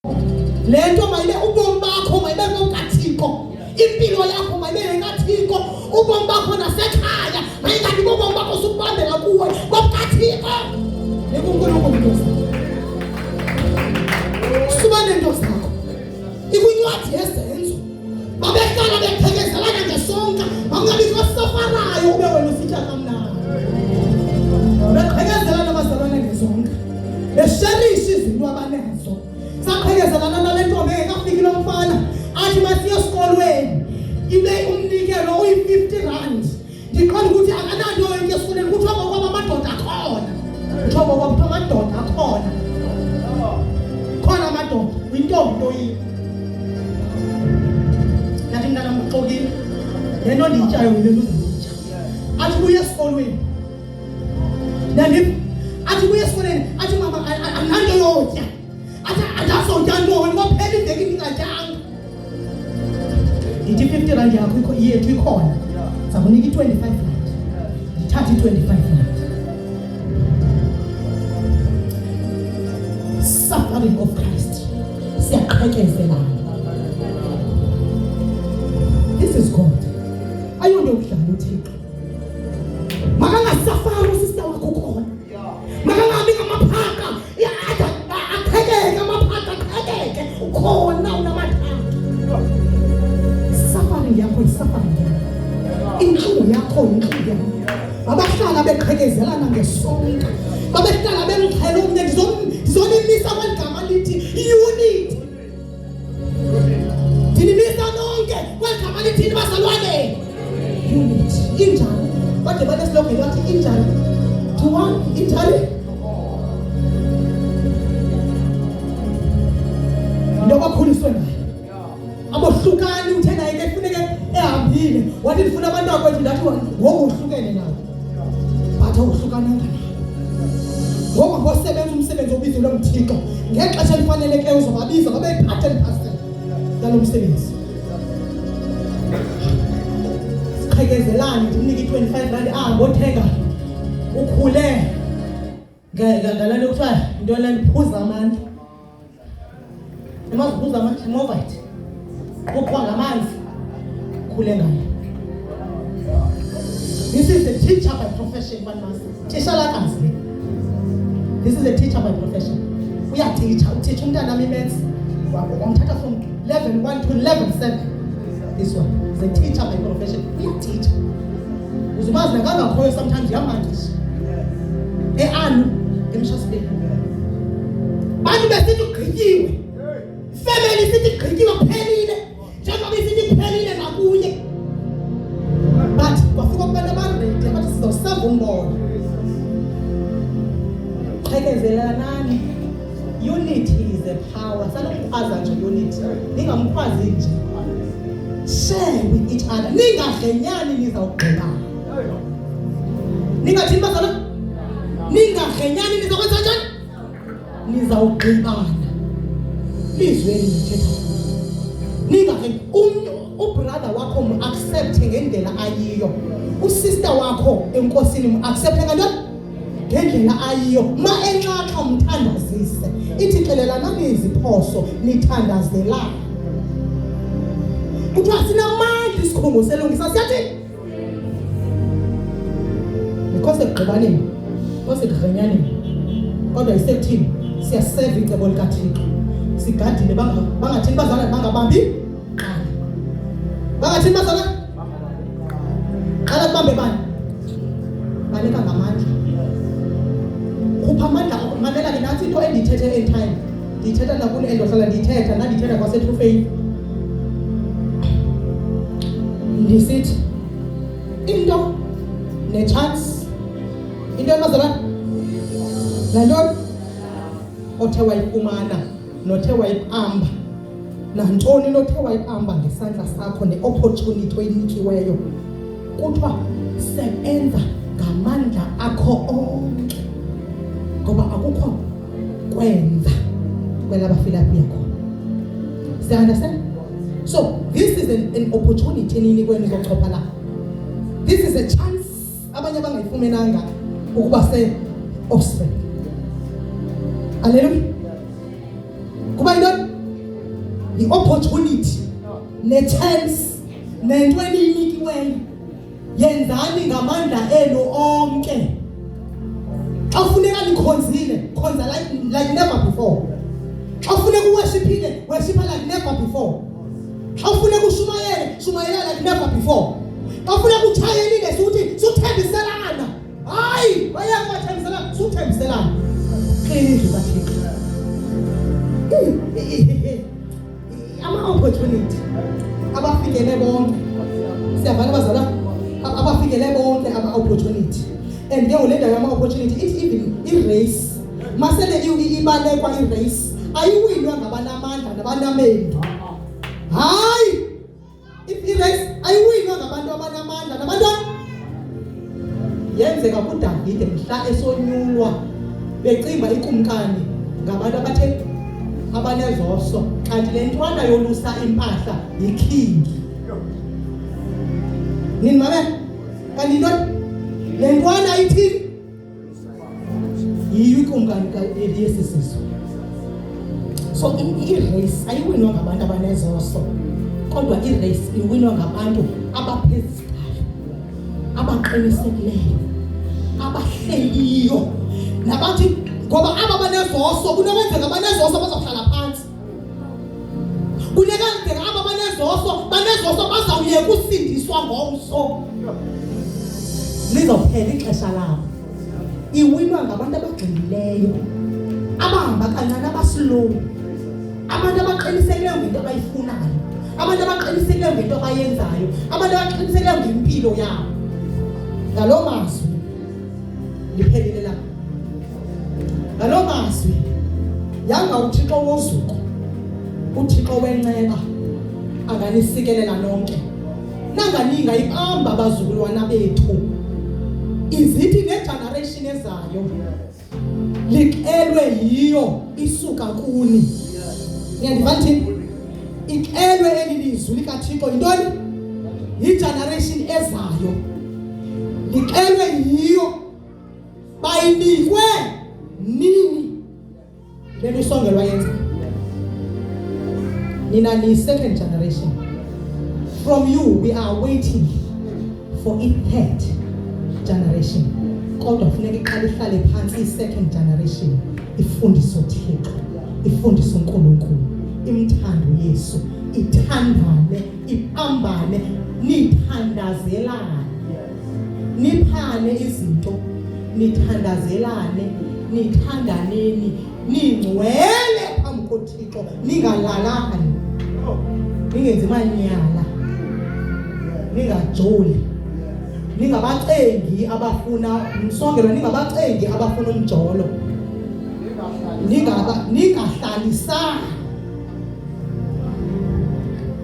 Le nto mayibe ubomi bakho mayibe ngokaThixo. Impilo yakho mayibe ngokaThixo. Ubomi bakho nasekhaya mayingabi ubomi bakho usukubambela kuwe ngokaThixo. NguNkulunkulu suba nento zakho. Ikwincwadi yezenzo babehlala beqhekezelana ngesonka bangabizwa safarayo ube wena usitya kamnandi. Beqhekezelana bazalwane ngesonka besherisha izinto abanezo. Saqhekezelana nale ntombi engekafiki lo mfana athi masiye esikolweni ibe umnikelo uyi-R50. Ndiqonda ukuthi akananto yonke esikolweni kuthiwa ngokwaba amadoda akhona. Kuthiwa ngokwaba amadoda akhona. Khona amadoda uyintombi ntoyini. Nathi mntana mxokile le nto ndiyityayo yile nto ndiyitya. Athi buye esikolweni athi buye esikolweni athi mama ananto yotya. Athi andazotya ntoni ngophela iveki ndingatyanga. Ndithi R50 yakho yethu ikhona zakunika i-R25. Ndithatha i-R25. Suffering of Christ. Siyaqhekezelana. This is God. Ayonto yokudlala uThixo. Makangasafari usista wakho khona. Makangabi ngamaphaka. Aqhekeke amaphaka aqhekeke. Ukhona unamathanga. Suffering yakho is-suffering yakho. Inhlungu yakho inhlungu yakho. Babahlala beqhekezelana ngesonka. Babehlala bemxhela umnye ndizonimisa kwegama lithi unity. Ndinimisa nonke kwegama lithi bazalwane. Unity. Injani? Bade banesilogeni bathi injani? To one, injani? Ndoba khuliswe naye. Abohlukani uthe naye ke kufuneke ehambile. Wathi ndifuna abantu bakwethu ndathi ngoku uhlukene nawe. Bathe uhlukananga naye. Ngoba ngosebenza umsebenzi obizwe nguThixo ngexesha elifanelekileyo uzobabiza babe yi-part and parcel yalo msebenzi. Siqhekezelane ndimnike i-R25 ahambe othenga ukhule ngalento kuthiwa into le ndiphuza amandla. Emaziphuza amandla Movite ukwa ngamanzi khule ngayo. This is a teacher by profession one must. Tishalakazi. This is a teacher by profession. We are teacher. Teach umntana maths. Wamthatha from level 1 to level 7. This one is a teacher by profession. We are teacher. Uzumazi nakangakhoyo sometimes yamandisha. Anu emshasibeni. Bantu besithi ugqityiwe. Family sithi ugqityiwe kuphelile. Njengoba isithi kuphelile ngakuye. But kwafika abantu abanready abathi sizosava umbono. Qhekezelanani. Unity is a power. Sanokukhwaza nje unity. Ningamkhwazi nje. Share with each other. Ningahlenyani nizawugqibana. Ningathini bazalwane? Ningahlenyani nizakwenza njani? Nizawugqibana. Lizweni ngithetha. Ningahlenyani ubrother wakho mu-accepte ngendlela ayiyo. Usister wakho enkosini mu-accepte ngantoni? Ngendlela ayiyo. Ma enxaxa umthandazise. Ithi xelelanani iziphoso nithandazelana. Kuthiwa sinamandla isikhungo selungisa siyathini? Because ekugqibaneni, because ekugqenyaneni, kodwa isekuthini siyaseva icebo likaThixo. Sigadile bangathini bazalwane bangabambi qala. Bangathini bazalwane? Qala kubambe bani? Banika ngamandla. Khupha amandla mamela ke nathi into endiyithethe e-time. Ndiyithetha nakule endohlala ndiyithetha nandiyithetha kwase-True Faith. Ndisithi into ne-chance into emazalwane nantoni othe wayifumana nothe wayibamba nantoni nothe wayibamba ngesandla sakho ne-opportunity oyinikiweyo kuthiwa sebenza ngamandla akho onke ngoba akukho kwenza kwelabafilaphi yakho. Understand? So this is an opportunity ninikweni zochopha la. This is a chance abanye bangayifumenanga ukuba se offspring. Hallelujah. Kuba kuba yintoni? I-opportunity ne-chance nento eniyinikiweyo. Yenzani ngamandla enu onke. Xa ufuneka nikhonzile, khonza like never before. Xa ufuneka uworshipile, worshipa like never before. Xa ufuneka ushumayele, shumayela like never before. Xa ufuneka utshayelile suthi suthembiselana. Hayi, bayeke bathembiselana, suthembiselana. Qinile bathixo. Ama-opportunity abafikele bonke. Siyavana bazala abafikele bonke ama-opportunity. And ke ngolenda yama-opportunity ithi even i-race masele ibalekwa i-race ayiwinwa ngabanamandla nabanamendu. Hayi, i-race ayiwinwa ngabantu abanamandla nabantu yenzeka kuDavide mhla esonyulwa becimba ikumkani ngabantu abathe abanezoso, kanti le ntwana yolusa impahla yiking. Nini mabe? Kanti into le ntwana ayithini? Yiyo ikumkani yesizwe. So i-race ayiwinwa ngabantu abanezoso, kodwa i-race iwinwa ngabantu abaphezulu, abaqinisekileyo, abahleliyo, nabathi ngoba aba banezoso kunokwenzeka abanezoso bazohlala phansi. Kunekwenzeka aba banezoso bazawuyeka usindiswa ngomso. Lizophela ixesha labo. Iwinwa ngabantu abagxilileyo, abahamba kancane, abaslow, abantu abaqinisekileyo ngento abayifunayo, abantu abaqinisekileyo ngento abayenzayo, abantu abaqinisekileyo ngempilo yabo. Ngalo mazwi liphelile lapha. Ngalo mazwi yanga uThixo wozuko, uThixo wenceba anganisikelela nonke. Nanganinga ibamba abazukulwana bethu. Izithi negeneration ezayo likelwe yiyo isuka kuni. Ngiyandiva nje ikelwe elilizwi likaThixo yintoni? Igeneration ezayo likelwe yiyo, bayinikwe nini le isongelwa yenza. Nina ni second generation. From you we are waiting for a third generation. Kodwa kufuneka iqale ihlale phansi i-second generation ifundise uThixo, ifundise uNkulunkulu, imthando Yesu, ithandane, ibambane, nithandazelane, niphane izinto, nithandazelane, nithandaneni, ningcwele phambi koThixo, ningalalani, ningenzi manyala, ningajoli, ningabacengi abafuna umsongelo, ningabacengi abafuna umjolo, ningahlalisana.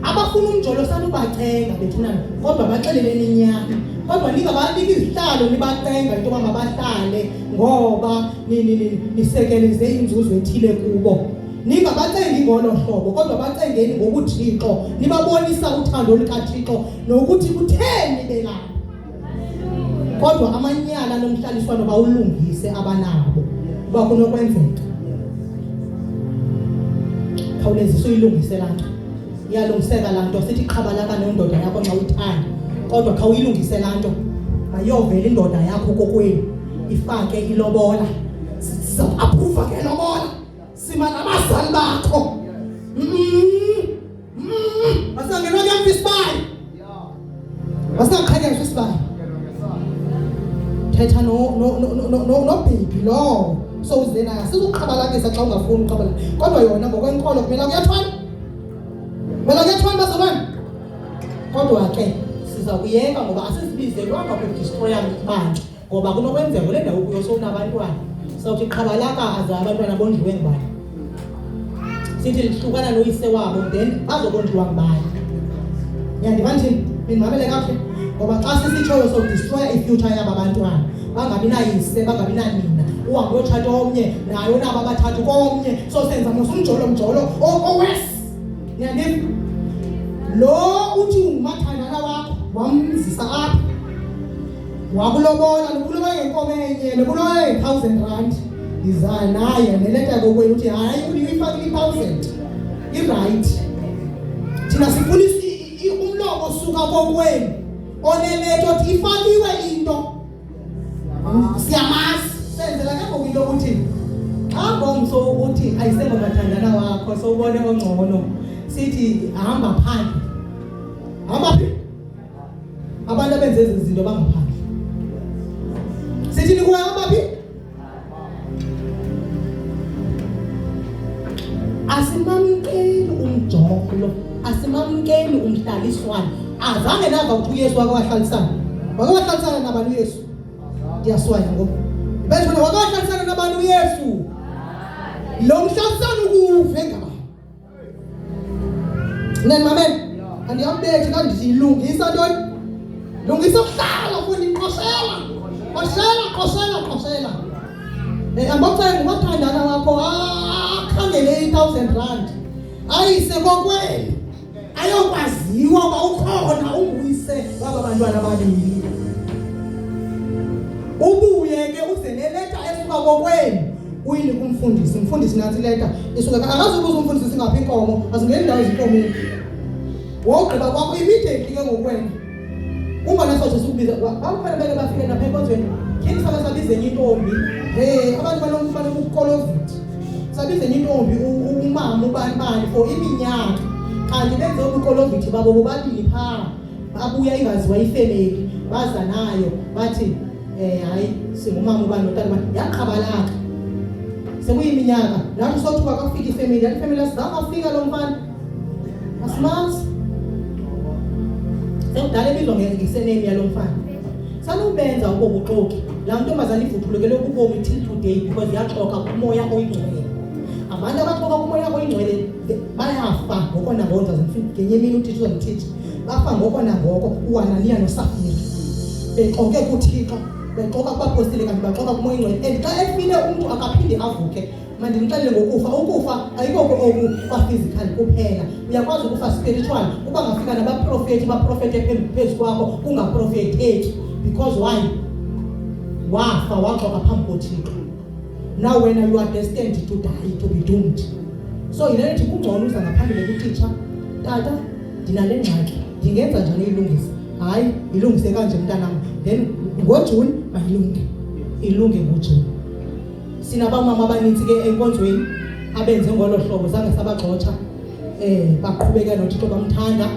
Abafuna umjolo sanubacenga bethuna, kodwa baxeleleni inyani. Kodwa ningabaniki izihlalo nibacenga into mabahlale ngoba nisekeleze inzuzo ethile kubo. Ningabacengi ngolo hlobo, kodwa bacengeni ngokuThixo, nibabonisa uthando likaThixo nokuthi kutheni belapha. Kodwa amanyala nomhlaliswano bawulungise abanabo kuba kunokwenzeka. Khawulezisa uyilungise la nto. Iyalungiseka la nto, sithi qhabalaka nendoda yakho nxa uyithanda, kodwa khawuyilungise la nto. Ayovela indoda yakho kokwenu ifake ilobola, siza-approve ke ilobola, sima nabazali bakho. Basangenwa kuyamva isibaya, basaqhekeshwa isibaya. Thetha no baby lo, so uzena sizuqhabalakisa xa ungafuni uqhabalaka, kodwa yona ngokwenkolo kumele kuyathwana, kumele kuyathwana bazalwane. Kodwa ke siza kuyeka ngoba asisibizelwanga ukudestroya ibandla, ngoba kunokwenzeka le ndawo kuyo sowunabantwana sawuthi qhabalaka aze abantwana bondliwe ngubani. Sithi lihlukana noyise wabo then bazobondliwa ngubani. Ngiyandiva nje nimamele kahle, ngoba xa sisitshoyo sodestroya ifuture yaba bantwana, bangabi nayise, bangabi nanina, uhambe uyotshata omnye nayo nabo abathathu komnye, so senza mosumjolo owes. Ngiyandiva lo uthi ungumathandana wakho wamzisa apha, wakulobola nokulobola ngenkomo enye, nokulobola nge-1,000 rand, iza naye neleta kokwenu uthi hayi uyifakile i-1,000. right. Thina sifuna umlomo suka kokwenu oneleto othi ifakiwe into siyamazi senzela ke ngokuthi ukuthi ngomso ukuthi ayisebo bathandana wakho so ubone ongcono sithi hamba phandle hamba phi abantu abenze izinto bangaphandle sithi nikuwe hamba phi asimamkeli umjoko asimamkeli umhlaliswano azange nava ukuthi uYesu wakahlalisana nabantu uYesu ndiyaswaya ngoba bese wena wakahlalisana nabantu uYesu lo mhlalisano ukuve ngaba nanimamen andiyabethe kandithi ilungisa ntoni lungisa ukuhlala futhi qoshela ambothenga umathandana wakho akhangele 1,000 rand ayise kokwenu ayokwaziwa ukhona unguyise baba bantwana ababili ubuye ke uzeneleta esuka kokwenu uyini umfundisi nathi leta isuka akazubuza umfundisi singaphi inkomo azingeni indawo ezinkomeni wogqiba kwakho immediately ke ngokwenu uma nasothi sikubiza akufanele beke bafike lapha enkonzweni kini sabize enye intombi abantu banomfana ukukolovit sabize enye intombi umama ubani for iminyaka kanti benze ukukolovit babo bobabili pha abuya ingaziwa ifamily baza nayo bathi hayi singumama ubani notata bani yaqhabalaka sekuyiminyaka nathi sothuka akafika ifamily asizangafika lo mfana asimazi sekudala ebizwa ngesename yalo mfana sanubenza ubobuxoki la ntombazana ivuthulekele kubomi till today because yaxoka kumoya oyingcwele abantu abaxoka kumoya oyingcwele bayafa ngoko nangoko ngenye imini uThixo uzamthithi bafa ngoko nangoko uAnaniya noSafira bexoke kuThixo bexoka kwapostile kanti baxoka kumoya oyingcwele and xa efile umuntu akaphinde avuke manje ngixelele ukufa ayikho physically kuphela uyakwazi ukufa spiritual kuba ngafika baprofete phezu kwakho kungaprofetheki because why wafa waxoka phambi koThixo now when you are destined to die to be doomed so yile nto kungcono uza ngaphambili kuThixo tata ndinale ngxaki ndingenza njani ilungise hayi ilungise kanje mntanami then ngoJune ilunge ngoJune sinabamama abaninzi ke enkonzweni abenze ngolo hlobo zange sabagxotha baqhubeka noThixo bamthanda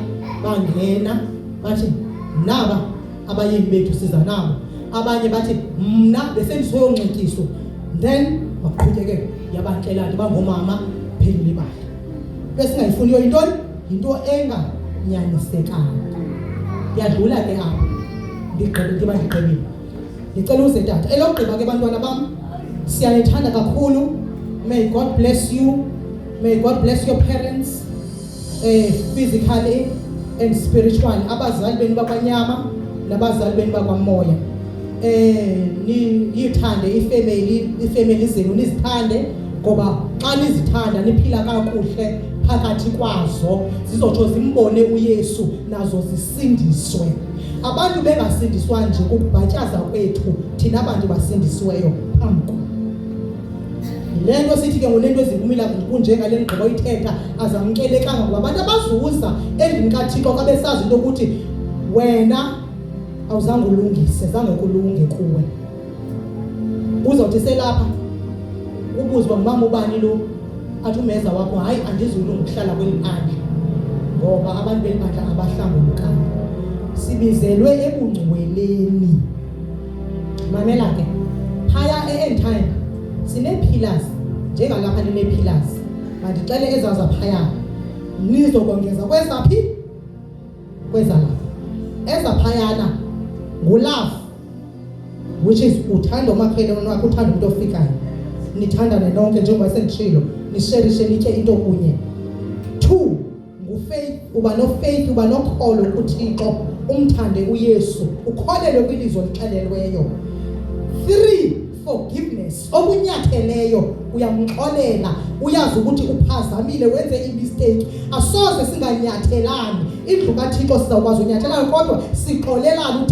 bangena bathi naba abayeni bethu siza nabo abanye bathi mna besendisoyoncetyiswa then baqhubeke yabantlelana bangomama pheli bali besingayifuniyo into enganyanisekanga yadlula ke apha ndiqebile ndicela uze tata elogqiba ke bantwana bam siyanithanda kakhulu may God bless you may God bless your parents physically and spiritually abazali benu bakwanyama nabazali benu bakwamoya niyithande ifamily zenu nizithande ngoba xa nizithanda niphila kakuhle phakathi kwazo zizotsho zimbone uYesu nazo zisindiswe abantu bengasindiswa nje ukubhatyaza kwethu thina abantu basindisiweyo phambi lento sithi ke ngolento ezikumila kunjenga le ngqobo ithetha azamkelekanga ngoba abantu abazuza endini kaThixo xa besazi into ukuthi wena awuzange ulungise zange kulunge kuwe uzothi selapha ubuzwa ngumama ubani lo athi umeza wakho hayi andizulunga ukuhlala kweliphandle ngoba abantu beliphandle abahlambulukanga sibizelwe ebungcweleni mamela ke phaya e-end time sine-pillars njengalapha nine-pillars mandicele ezaza phaya nizokongeza kwezaphi kwezalapha ezaphayana ngulove which is uthanda umakhelwane wakho uthanda umuntu ofikayo nithandane nonke njengoba senditshilo nisherishe nitye into kunye 2 ngufaith uba nofaith uba nokholo kuThixo umthande uYesu ukholelwe kwilizwi olixelelweyo 3 forgiveness okunyatheleyo uyamxolela uyazi ukuthi uphazamile wenze imistake asoze singanyathelani indlu kaThixo sizawukwazi unyathelana kodwa sixolelana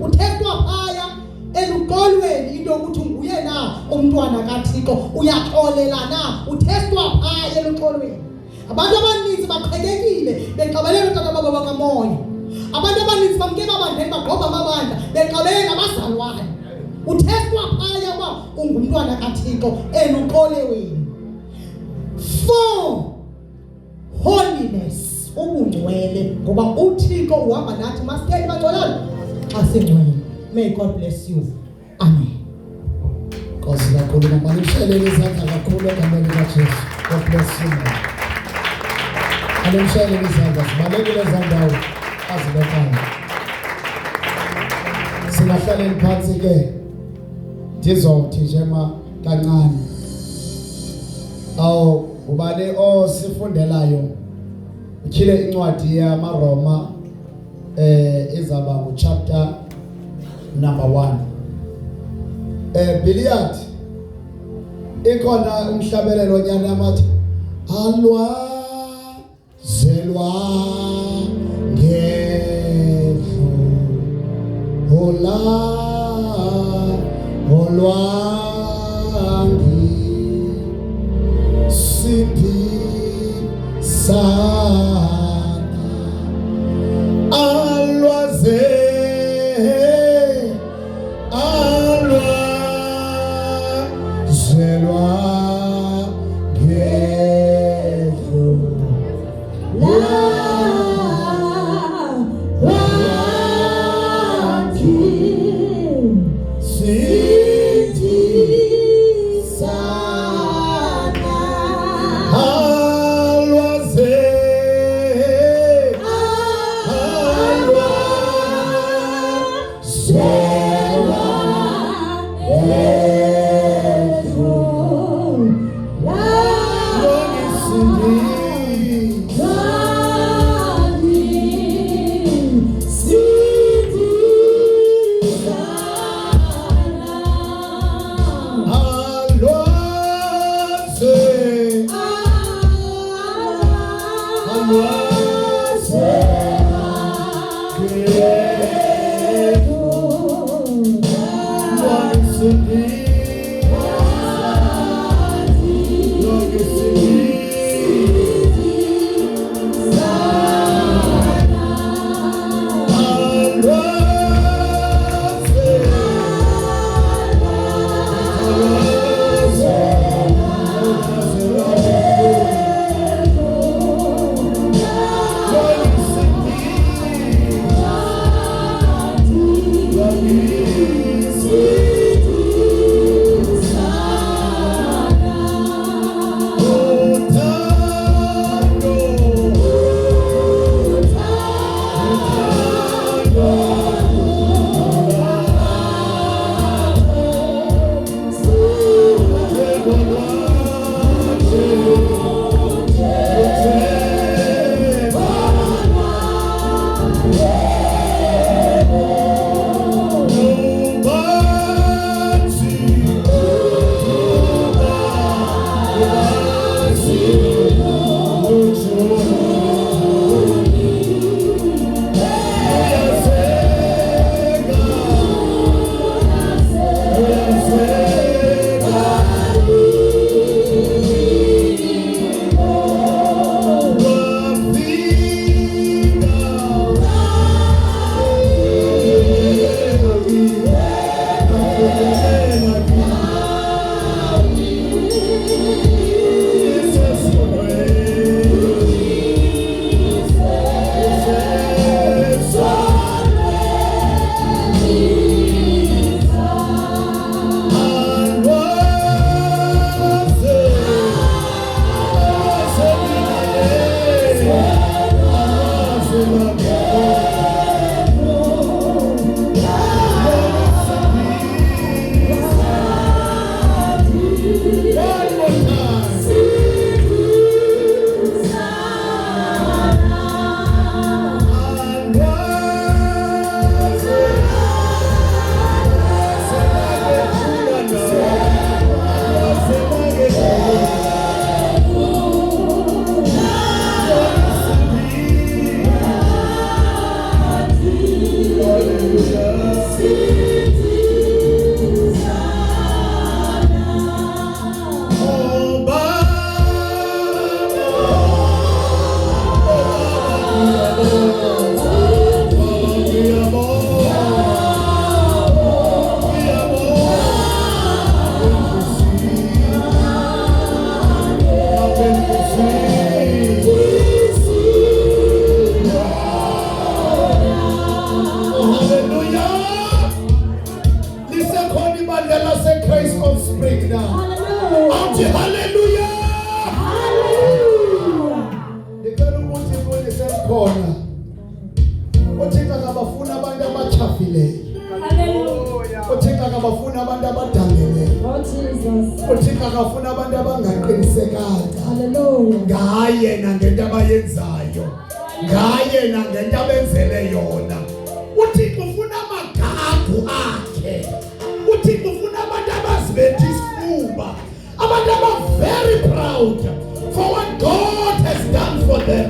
uthestwa phaya eluqolweni into ukuthi nguye na umntwana kaThixo uyaxolelana uthestwa phaya eluqolweni Abantu abaninzi baqhekekile beqabelela utata babo bakamoya. Abantu abaninzi bamke babandeni bagqoba amabandla beqabelela abazalwane. Uthethwa phaya uba ungumntwana kaThixo enuqole wenu. 4, holiness, ubungcwele, ngoba uThixo uhamba nathi masitheni bangcwelana xa singcwele. May God bless you. Amen. Nkosi kakhulu, mabalishayelele izandla kakhulu egameni likaJesu. God bless you. Alishayelele izandla, sibalekile izandawo azibekayo. Singahlaleni phansi ke ndizothi nje kancane. Ubani sifundelayo utyhile incwadi yamaRoma izaba chapter number 1. Biliyard ikhona umhlabelelo onyana yamathi alwa zelwa ngedlu hola holwangi sipi sana alwa khona. Uthixo akabafuna abantu abachafileyo. Hallelujah. Uthixo akabafuna abantu abadangeleyo. Oh Jesus. Uthixo akafuna abantu abangaqinisekanga. Hallelujah. Ngaye nangento abayenzayo. Ngaye nangento abenzele yona. Uthixo ufuna amagagu akhe. Uthixo ufuna abantu abazibethe isifuba. Abantu aba very proud for what God has done for them.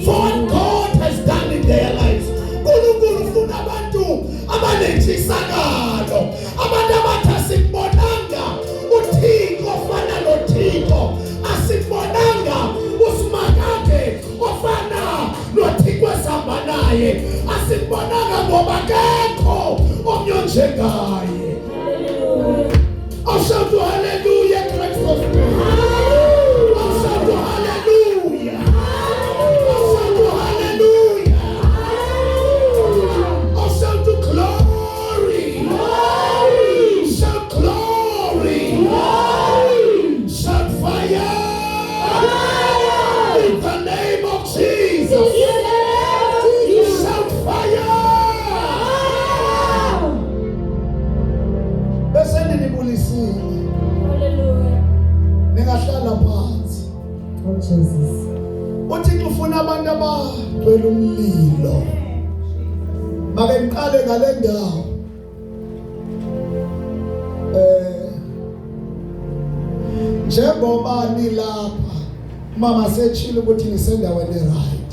For what God has done in their lives. uNkulunkulu ufuna abantu abanentshisakalo. Abantu abathi asibonanga uThixo ofana noThixo. Asibonanga uSimakade ofana noThixo esihamba naye. Asibonanga ngoba akekho omnye njengaye. Oh, shout to hallelujah, Christ of God. Oh, shout to hallelujah. Oh, shout to hallelujah. Oh, shout to glory. Shout glory. Shout fire. In the name of Jesus. Shout fire. Hallelujah. Ningahlala phansi. Oh Jesus. Uthixo ufuna abantu abagcwele umlilo. Make ngiqale ngale ndawo. Njengoba nilapha mama sechile ukuthi nisendaweni right.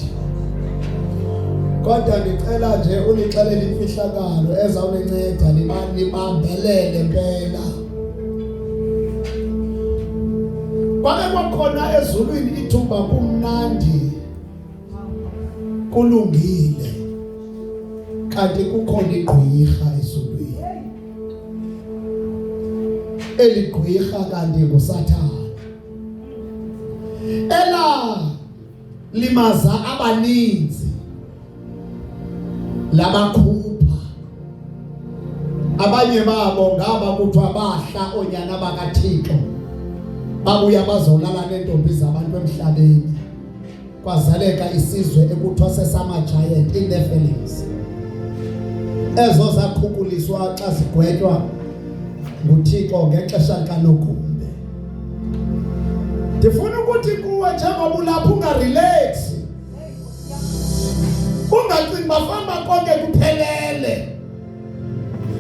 Kodwa ngicela nje unixelele imfihlakalo ezawunenceda libambelele impela. Kwake kwakhona ezulwini ithuba kumnandi kulungile kanti kukhona igqwirha ezulwini. Eligqwirha kanti nguSathane. Ela limaza abaninzi labakhupha. Abanye babo ngaba kuthiwa bahla onyana bakaThixo. Babuya bazolala nentombi zabantu emhlabeni. Kwazaleka isizwe ekuthiwa sesama-giant iNephilims. Ezo zakhukuliswa xa zigwetywa nguThixo ngexesha likaNogumbe. Ndifuna ukuthi kuwe njengoba ulapha ungarelax. Ungacingi bafamba konke kuphelele.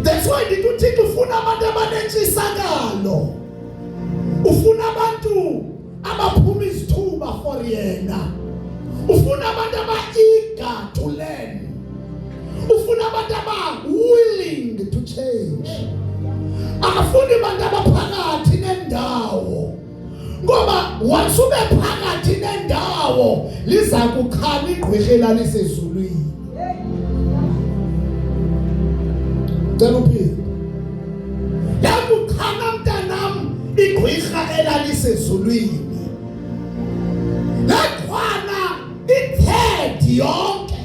That's why uThixo ufuna abantu abanentshisakalo. Ufuna abantu abaphuma izithuba for yena. Ufuna abantu aba-eager to learn. Ufuna abantu aba-willing to change. Akafuni abantu abaphakathi nendawo. Ngoba once ube phakathi nendawo liza kukhala igqwirha elisezulwini. Cela uphile. Yakukhala mntanam igqwirha elalisezulwini. Lakhwana ithedi yonke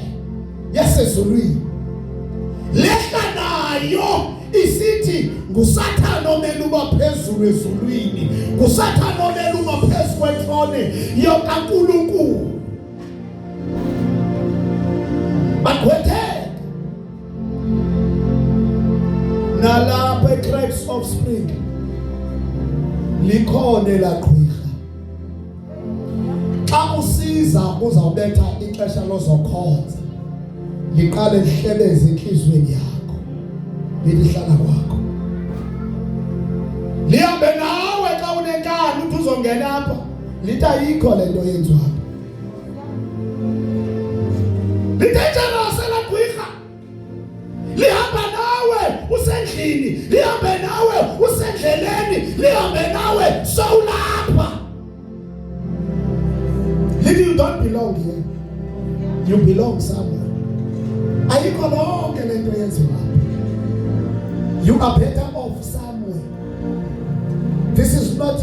yasezulwini. Lehla nayo isithi nguSathane omele uba phezulu ezulwini. nguSathane omele uba phezu kwentrone yokaNkulunkulu. Bagwetheka nalapha eCracks of Spring likhona elaqhwirha. Xa usiza uzawubetha ixesha lozokhonza liqale lihlebeze enhlizweni yakho lihlala kwakho. Lihambe nawe xa unenkani uthi uzongena apha lithi ayikho lento yenziwayo. Lithenjana selaqhwirha. Lihamba nawe usendlini, lihambe nawe usendleleni, lihambe nawe sowulapha. You don't belong here. You belong somewhere. Ayikho lonke lento yenziwayo. You are better off somewhere. This is not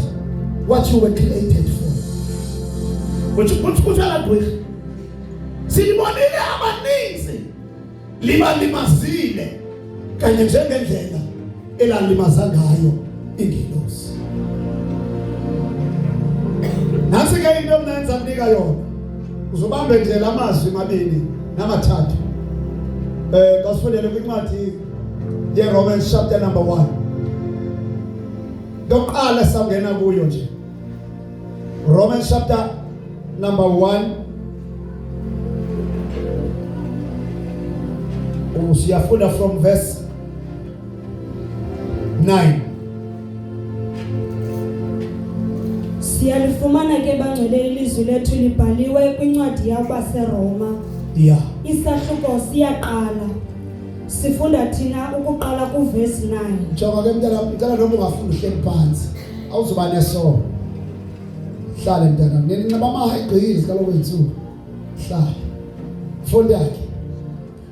what you were created for. Kutshela gqwirha. Silibonile abaninzi libalimazile kanye njengendlela elalimaza ngayo ingelosi. Nasi ke into mnenza mnika yona. uzobambe nje lamazwi mabili namathathu kasifundele kwincwadi yeRomans chapter number 1 Doqala sangena kuyo nje Romans chapter number 1 usiyafunda from verse 9 Siyalifumana ke bangcwele ilizwi lethu libhaliwe kwincwadi yabaseRoma. Yeah. Isahluko siyaqala. Sifunda thina ukuqala kuverse 9. Jonga ke mntana ngicela noma ungafunda uhleli phansi. Awuzoba neso. Hlala mntana. Nini nqaba amahayigqili kaloku insuku. Hlala. Funda yakhe.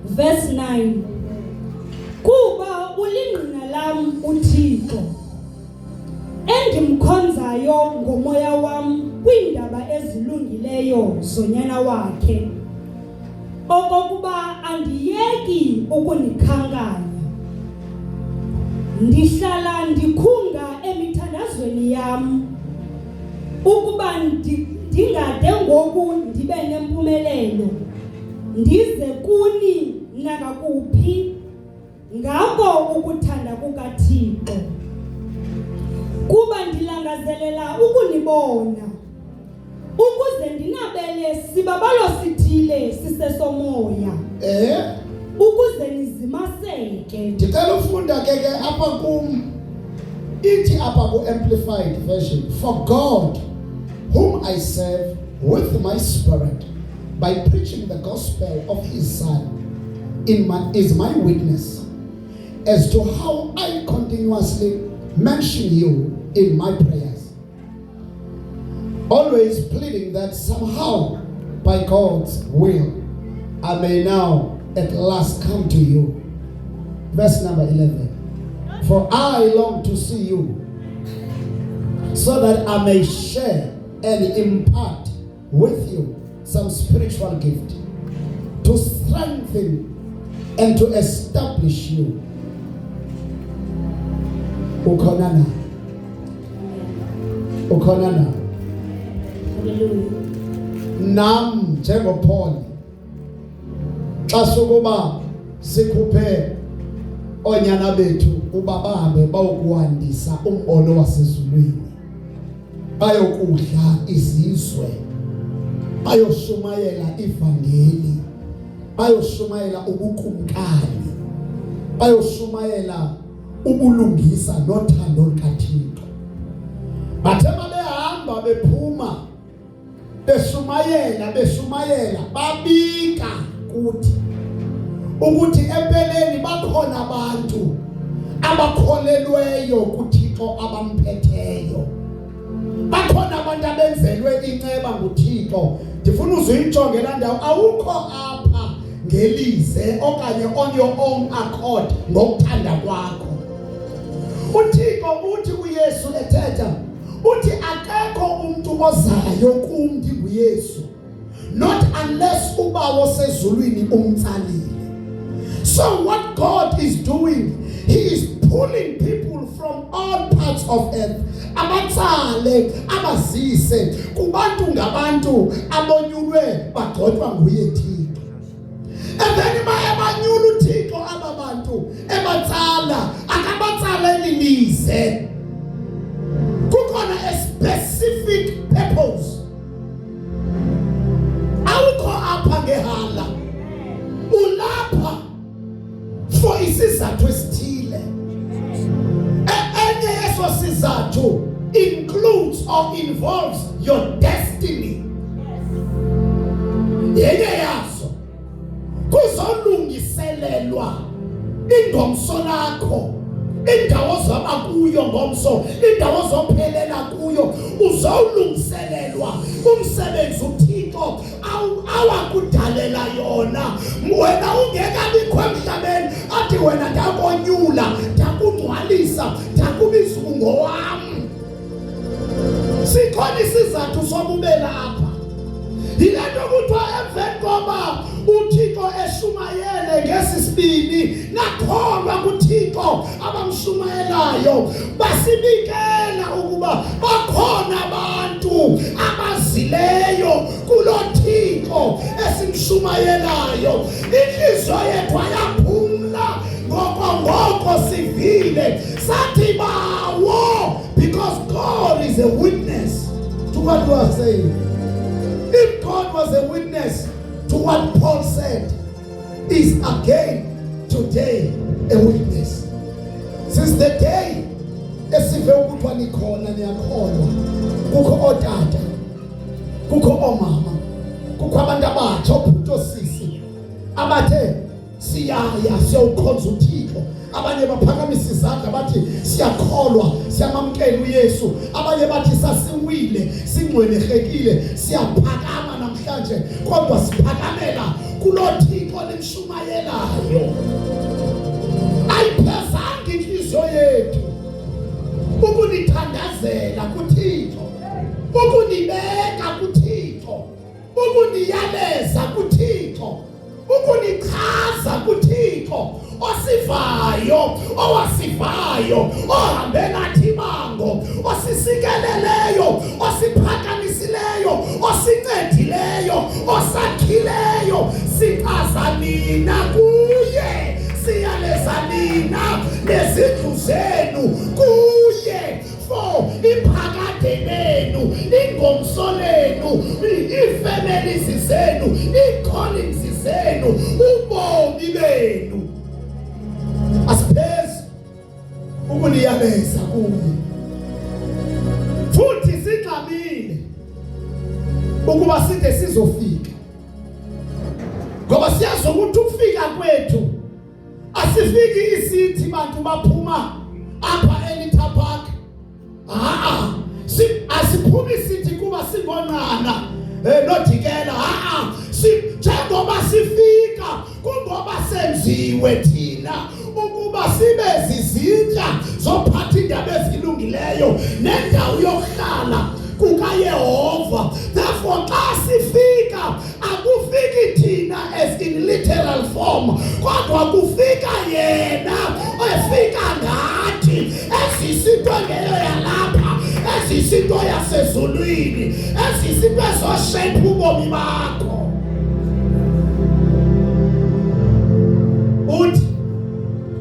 Verse 9. Kuba ulingqina lam uThixo endimkhonzayo ngomoya wam kwindaba ezilungileyo zonyana wakhe okokuba andiyeki ukunikhankanya ndihlala ndikhunga emithandazweni yam ukuba ndingade ngoku ndibe nempumelelo ndize kuni nakuphi ngako ukuthanda kukaThixo kuba ndilangazelela ukunibona ukuze ndinabele sibabalo sithile sisesomoya ukuze nizimaseke. Ndicela ufunda ke apha kum ithi apha ku amplified version, for God whom I serve with my spirit by preaching the gospel of his son is my witness as to how I continuously mention you in my prayers, always pleading that somehow by God's will I may now at last come to you. Verse number 11. For I long to see you so that I may share and impart with you some spiritual gift to strengthen and to establish you. Ukhonana. Hallelujah. Nam njengoPaul xa sokuba sikhuphe onyana bethu uba bahambe bayokuhandisa umbono wasezulwini, bayokudla izizwe, bayoshumayela ivangeli, bayoshumayela ubukumkani, bayoshumayela ubulungisa nothando lukaThixo. Bathe babehamba bephuma beshumayela babika kuthi ukuthi empeleni bakhona abantu abakholelweyo kuThixo abamphetheyo, bakhona abantu abenzelwe inceba nguThixo. Ndifuna uzuyinjonge la ndawo, awukho apha ngelize okanye on your own accord ngokuthanda kwakho. uThixo uthi uYesu ethetha uthi akekho umuntu ozayo kum ndinguYesu not unless ubawo sezulwini umtsalile. So what God is doing, he is pulling people from all parts of earth abatsale abazise kubantu ngabantu abonyulwe bagxothwa nguye Thixo. And then bayabanyula uThixo ababantu ebatsala akabatsaleli lize, kukhona a specific purpose. Awukho apha ngehala, ulapha for isizathu esithile. Enye yeso sizathu includes or involves your destiny. Yenye yaso kuzolungiselelwa ingomso lakho, indawo zaba kuyo ngomso, indawo zophelela kuyo uzolungiselelwa umsebenzi uThixo awakudalela yona. Wena ungekabikho emhlabeni athi wena ndakonyula, ndakungcwalisa, ndakubiza ngowami. Sikhona isizathu sobubela apha. Yilento kuthiwa emveni koba uThixo eshumayele ngesisibini nakholwa kuThixo abamshumayelayo, basibikela ukuba bakhona abantu abazileyo kulo Thixo elishumayelayo. Inhliziyo yethu ayaphumla ngoko sivile sathi bawo, because God is a witness to what we are saying. If God was a witness to what Paul said, is again today a witness. Since the day esive ukuthi nikhona niyakholwa, kukho otata, kukho omama, kukho abantu abatsha, obhuti osisi abathe siyaya siyawukhonza uThixo. Abanye baphakamisa izandla bathi siyakholwa, siyamamkela uYesu. Abanye bathi sasiwile, singcwelekile, siyaphakama namhlanje, kodwa siphakamela kulo Thixo limshumayelayo. Ayiphezanga inhliziyo yethu ukunithandazela kuThixo, ukunibeka kuThixo, ukuniyaleza kuThixo, ukunichaza kuThixo osivayo, owasivayo, ohambe nathi imango, osisikeleleyo, osiphakamisileyo, osincedileyo, osakhileyo. Sichaza nina kuye, siyaleza nina nezindlu zenu kuye. For iphakade lenu, ingomso lenu, ifamilies zenu, icallings zenu, ubomi benu, asipheze ukuniyaleza kuye. Futhi sigxamile ukuba side sizofika, ngoba siyazi ukuthi ukufika kwethu asifiki isithi bantu baphuma apha eLitha Park. Asiphumi sithi kuba sibonana noDikela. Njengoba sifika kungoba senziwe thina ukuba sibe zizitya zophatha indaba ezilungileyo nendawo yokuhlala kukaYehova. Therefore xa sifika akufiki thina as in literal form, kodwa kufika yena efika ngathi esisinto ngelo yalapha, esisinto yasezulwini, esisinto ezoshape ubomi bakho. Uthi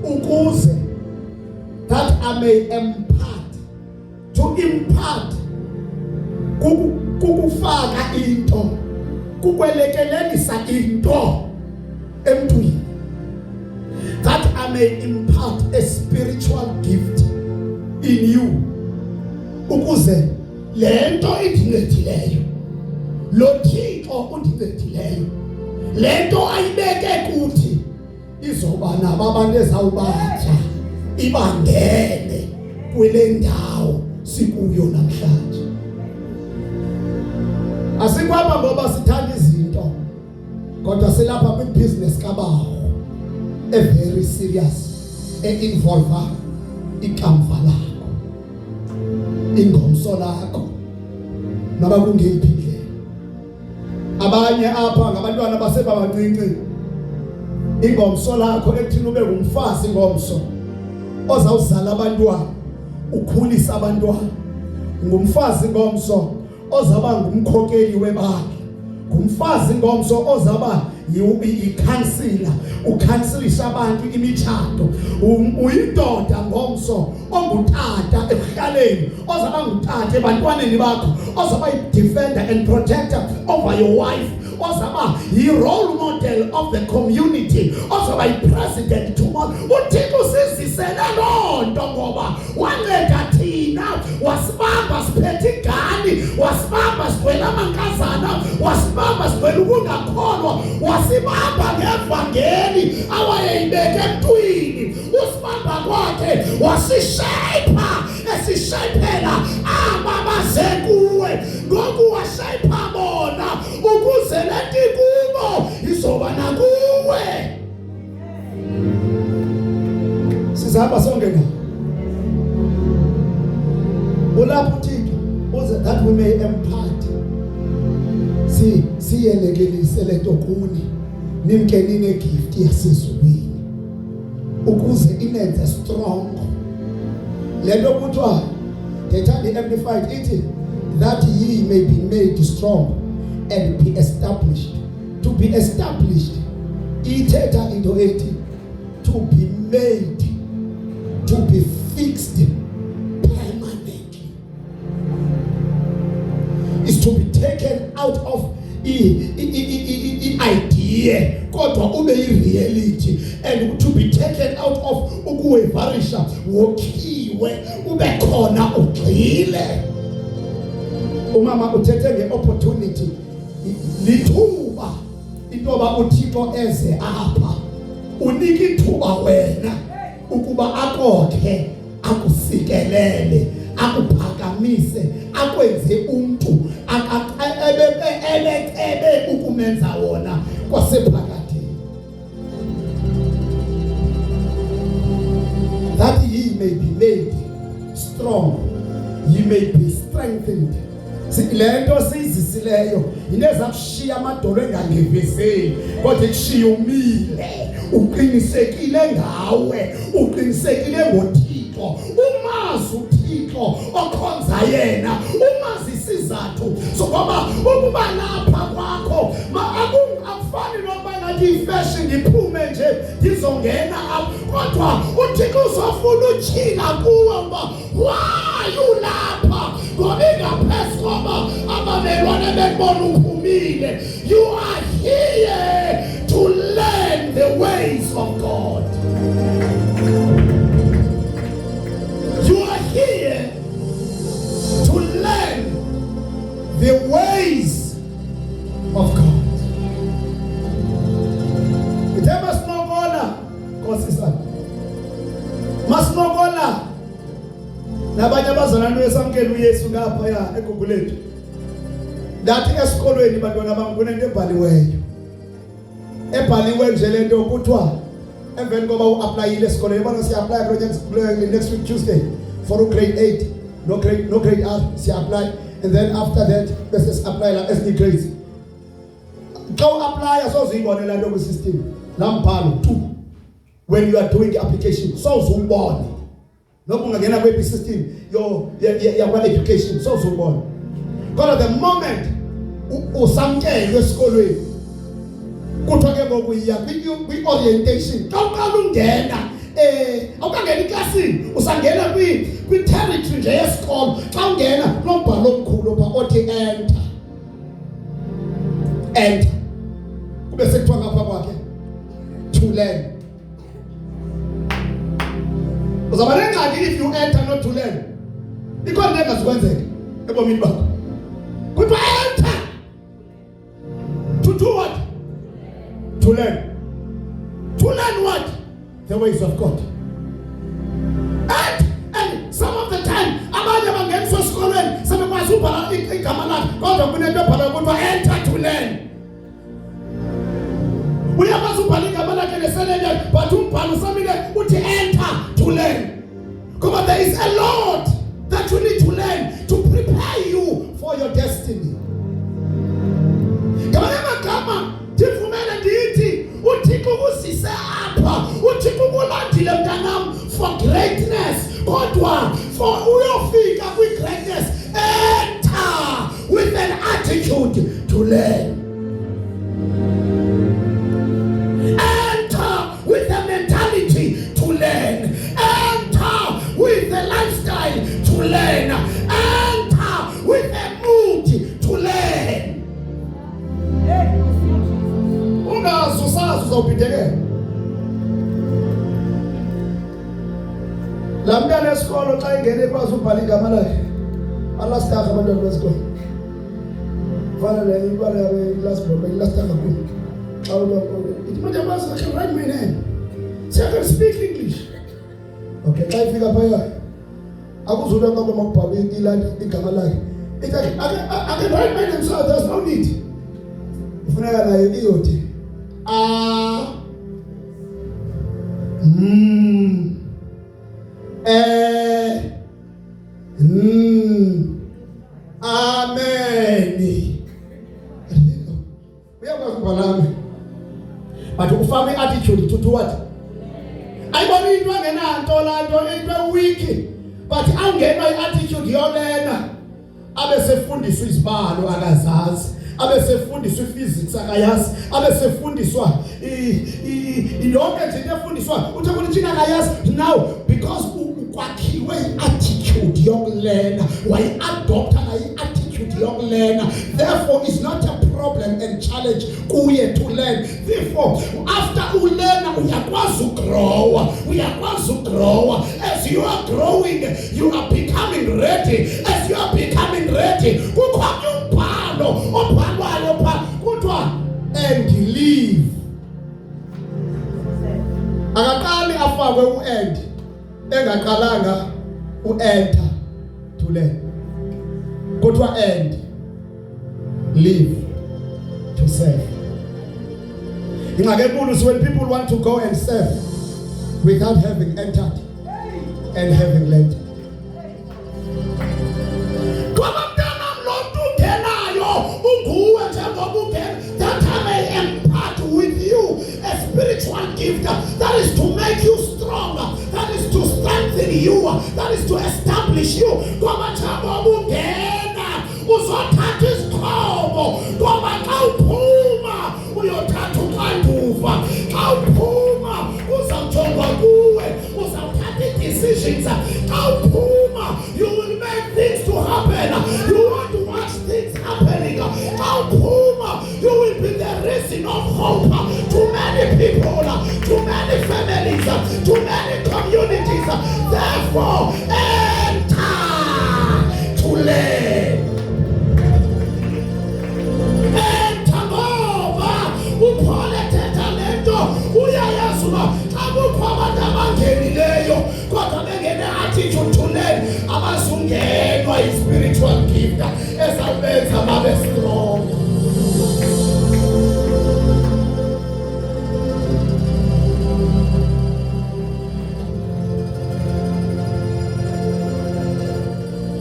ukuze that I may impart, to impart kukufaka into, kukwelekelelisa into emntwini, that I may impart a spiritual gift in you, ukuze lento idingedileyo, lo Thixo undingedileyo, lento ayibeke kuthi izoba nabo abantu ezawubatha ibangene kule ndawo sikuyo namhlanje. Asikwapha ngoba sithanda izinto, kodwa silapha kwi-business kabawo a very serious, e-involve ikamva lakho, ingomso lakho, noba kungephi indlela. Abanye apha ngabantwana basebabancinci, ingomso lakho ekuthini ube ngumfazi ngomso ozawuzala abantwana, ukhulisa abantwana. Ngumfazi ngomso ozaba ngumkhokeli webandla, ngumfazi ngomso ozaba ikhansila, ukhansilisha abantu imitshato. Uyindoda ngomso ongutata ekuhlaleni, ozaba ngutata ebantwaneni bakho, ozaba yi-defender and protector over your wife, ozaba yi-role model of the community, ozaba yi-president tomorrow. uThixo usizisele loo nto ngoba wanceda thina, wasibamba siphethe ingane, wasibamba sigcwele amankazana, wasibamba sigcwele ukungakholwa, wasibamba ngevangeli awayeyibeke emntwini. Usibamba kwakhe wasishayipha, esishayphela aba baze kuwe, ngoku washayipha bona ukuze lenti kubo izoba nakuwe. Sizahamba sonke na ulapho uThixo uze that we may impart, siyelekelise lento kuni, nimkenini gift yasezulwini ukuze inenze strong. Lento kuthiwa thethani amplified ithi that ye may be made strong and be established To be established. Ithetha into ethi to be made, to be fixed permanently. Is to be taken out of idea kodwa ube reality, and to be taken out of ukuwevarisha wokhiwe ube khona ugcile. Umama uthethe ngeopportunity, lithuba intoba uThixo eze apha unika ithuba wena ukuba akokhe akusikelele akuphakamise akwenze umuntu ebe ukumenza wona kwasephakathi, that he may be made strong, he may be strengthened. Lento sizisileyo ineza kushiya amadolo engangivizeli kodwa ikushiya umile uqinisekile ngawe, uqinisekile ngoThixo, umazi uThixo okhonza yena, umazi isizathu sokuba ukuba lapha kwakho akufani noba ngathi ifashion ngiphume nje ngizongena apha, kodwa uThixo uzofuna utshila kuwe uba why ulapha ngoba ingaphezu koba abamelwane bekubona uphumile. You are here to learn the ways of God. You are here to learn the ways of God. Ithe masinokola Nkosi sana, masinokola nabanye abazalwane besamkela uYesu ngapha ya eGugulethu. Ndathi esikolweni bantwana bami kunento ebhaliwe nje lento kuthiwa emveni koba uapplyile esikolweni, yabona siya-apply projects next week Tuesday for grade 8 no grade R siya-apply, and then after that bese si-apply la ezinye grades. Xa u-apply sozuyibonela nto kwi-system lambhalo 2 when you are doing the application, sozubone noba ungangena kwepi system yakwa-education sozubone. Kodwa the moment usamkelwe esikolweni kuthiwa ke ngoku iya kwi-orientation, xa uqala ungena awukangena eklasini, usangena kwi-territory nje yesikolo. Xa ungena nombhalo omkhulu pha othi enter kube sekuthiwa ngapha kwakhe to learn. Uzaba nengxaki if you enter not to learn. Ikhona into engazikwenzeka ebomini bakho. Kuthiwa enter to do what? To learn. To learn what? The ways of God. And some of the time abanye bangeniswa esikolweni sebekwazi ubhala igama lakhe kodwa kunento ebhala kuthiwa enter to learn. Uyakwazi ubhala igama lakhe leselele but umbhalo usamile uthi enter to learn. Because there is a lot that you need to learn to prepare you for your destiny. Kama tifumele ndithi uThixo kusise apha, uThixo kulandile mntanam for greatness, kodwa for uyofika kwi-greatness enter with an attitude to learn. Enter with a mentality to learn. Enter with a lifestyle to learn. Enter with a mood to learn. Ungazusazi uzawuphitekela. La mntana esikolo xa ingene ekwazi ubhala igama lakhe alastarha abantwana besikolo fana le ibala yabe last book lastarha kakhulu. Xa it manje bazi I can write my name, so I can speak English. Okay, xa ifika phaya akuzula kwabo makubhala igama lakhe. I can write my name, so there's no need. Ufuneka nayo iyothi amen. Uyakwazi ukubhala but ufake attitude to what? Ayibona into engenanto la nto into weak but angenwa iattitude yolena abe sefundiswa izibalo akazazi, abesefundiswa physics akayazi, abesefundiswa yonke nje into efundiswa uthe ukuthi thina akayazi. Now because kwakhiwe attitude yokulena, wayi-adopta i-attitude yokulena, therefore it's not a problem and challenge kuye to learn. Therefore after ulena uyakwazi ugrow. As you are growing, you are becoming ready. As you are becoming ready, kukhona umbhalo obhalwayo pha kuthiwa and leave. Akaqali afakwe u-end engaqalanga u-enter to learn. Kuthiwa end, leave, to serve. Ingakebulu, when people want to go and serve without having entered and having learned. That I may impart with you a spiritual gift that is to make you stronger, that is to strengthen you, that is to establish you. Uzothatha isikhobo ngoba xa uphuma uyothatha uxanduva. Xa uphuma uzawujongwa kuwe, uzawuthatha i-decisions. Xa uphuma you will make things to happen. You want to watch things happening. Xa uphuma you will be the reason of hope to many people, to many families, to many communities. Therefore enter to learn. Spiritual gift as a man strong.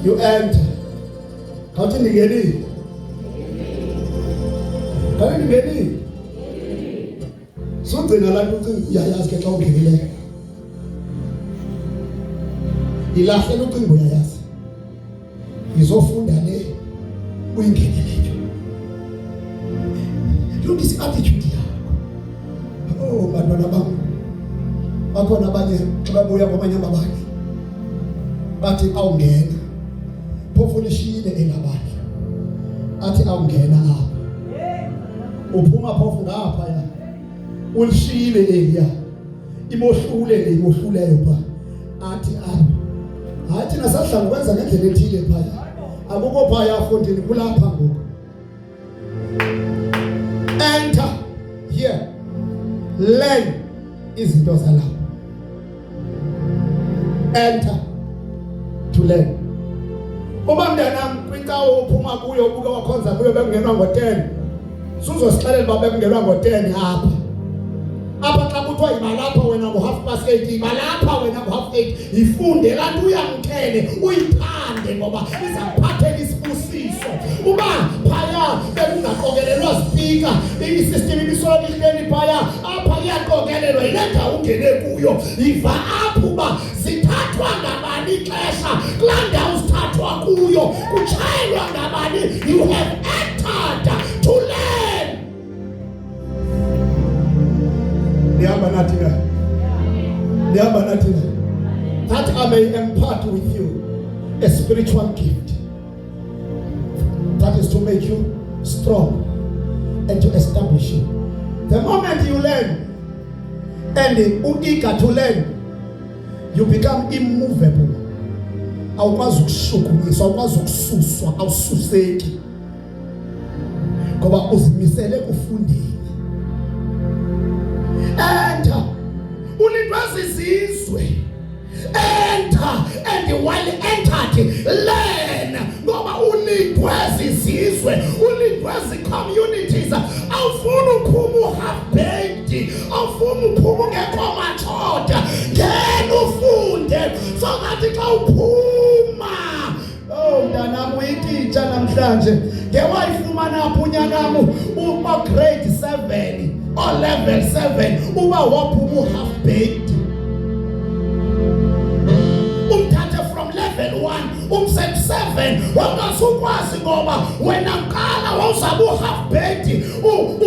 You enter. How did you get in? How did you get in? Something I like to yayazi ke xa ungenile. Ilahle ucingo yayazi. Izofunda le uyingeneleyo. Look this attitude yakho. Oh bantwana bami. Bakhona abanye ababuya kwamanye amabandla. Bathi awungena. Phofu lishile elabandla. Athi awungena apha. Uphuma phofu ngapha ya. Ulishile elia. Imohlule le imohluleyo pha. Athi hayi thina sadla ngokwenza ngendlela ethile phaya. Akukho phaya afondini kulapha ngoku. Enter here. Learn izinto zalapha. Enter to learn. Uma mntanami kwincawo uphuma kuyo ubuke wakhonza kuyo bekungenwa ngo10. Suzosixelela uba bekungenwa ngo10 apha. Apha xa kuthiwa ibalapha wena ngo8:30, ibalapha wena ngo8:30, ifunde lanto uyamkele, uyiphande ngoba izakuphathela isibusiso. Uba phaya bekungaqokelelwa speaker, i-system ibisoloko ihleli phaya, apha iyaqokelelwa yile ndawo ungene kuyo. Iva apha uba zithathwa ngabani ixesha, kulaa ndawo zithathwa kuyo, kutshayelwa ngabani. You have entered to learn. That I may impart with you a spiritual gift that is to make you strong and to establish you. The moment you learn and eager to learn, you become immovable. Awukwazi ukushukumiswa, awukwazi ukususwa, awususeki ngoba uzimisele kufundeni. Enter. Ulindwazi izizwe. Enter. And while entered, learn. Ngoba ulindwazi izizwe, ulindwazi communities. Awufuna uphuma half-baked, awufuna uphuma ungekho machoda. Ngena ufunde so that xa uphuma. Oh mntanami uyititsha namhlanje. Ngewayifumana apho unyanami uba grade 7 or level 7 uba waphuma half-baked. Umthathe from level 1 umse 7 amen. Wangasukwazi ngoba wena qala wawuzabe half-baked